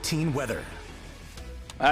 14 weather.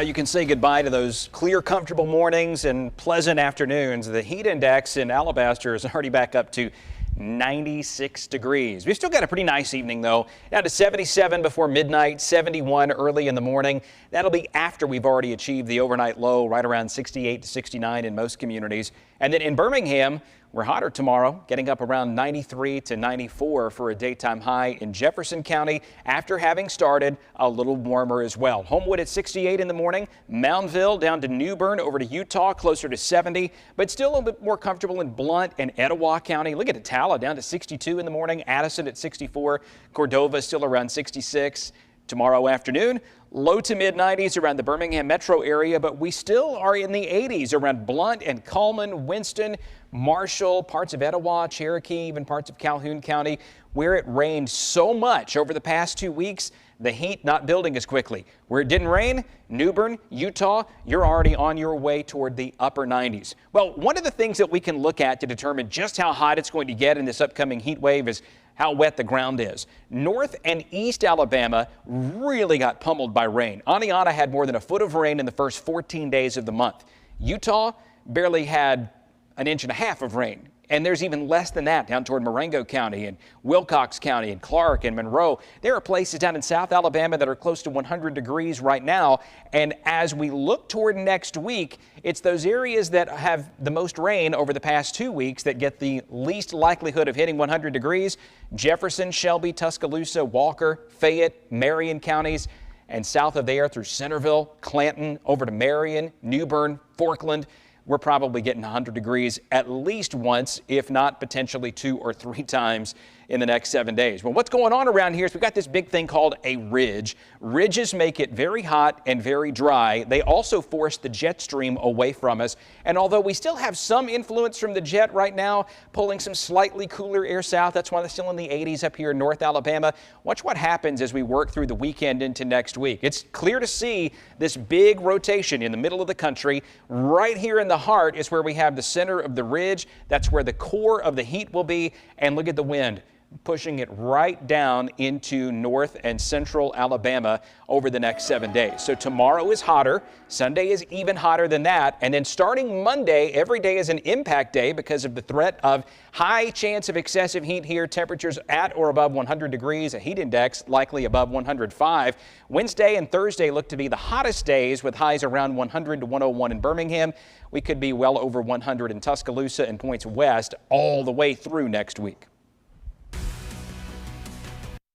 You can say goodbye to those clear, comfortable mornings and pleasant afternoons. The heat index in Alabaster is already back up to 96 degrees. We've still got a pretty nice evening, though. Down to 77 before midnight, 71 early in the morning. That'll be after we've already achieved the overnight low right around 68 to 69 in most communities. And then in Birmingham, we're hotter tomorrow, getting up around 93 to 94 for a daytime high in Jefferson County after having started a little warmer as well. Homewood at 68 in the morning, Moundville down to New Bern over to Utah closer to 70, but still a little bit more comfortable in Blount and Etowah County. Look at Attala down to 62 in the morning, Addison at 64, Cordova still around 66. Tomorrow afternoon, low to mid 90s around the Birmingham metro area, but we still are in the 80s around Blount and Cullman, Winston, Marshall, parts of Etowah, Cherokee, even parts of Calhoun County, where it rained so much over the past 2 weeks, the heat not building as quickly. Where it didn't rain, New Bern, Utah, you're already on your way toward the upper 90s. Well, one of the things that we can look at to determine just how hot it's going to get in this upcoming heat wave is how wet the ground is. North and East Alabama really got pummeled by rain. Aniana had more than a foot of rain in the first 14 days of the month. Utah barely had an inch and a half of rain. And there's even less than that down toward Marengo County and Wilcox County and Clark and Monroe. There are places down in South Alabama that are close to 100 degrees right now. And as we look toward next week, it's those areas that have the most rain over the past 2 weeks that get the least likelihood of hitting 100 degrees. Jefferson, Shelby, Tuscaloosa, Walker, Fayette, Marion counties, and south of there through Centerville, Clanton, over to Marion, New Bern, Forkland. We're probably getting 100 degrees at least once, if not potentially 2 or 3 times in the next 7 days. Well, what's going on around here is we've got this big thing called a ridge. Ridges make it very hot and very dry. They also force the jet stream away from us. And although we still have some influence from the jet right now, pulling some slightly cooler air south, that's why they're still in the 80s up here in North Alabama. Watch what happens as we work through the weekend into next week. It's clear to see this big rotation in the middle of the country. Right here in the heart is where we have the center of the ridge. That's where the core of the heat will be. And look at the wind, pushing it right down into north and central Alabama over the next 7 days. So tomorrow is hotter. Sunday is even hotter than that. And then starting Monday, every day is an impact day because of the threat of high chance of excessive heat here. Temperatures at or above 100 degrees, a heat index likely above 105. Wednesday and Thursday look to be the hottest days with highs around 100 to 101 in Birmingham. We could be well over 100 in Tuscaloosa and points west all the way through next week.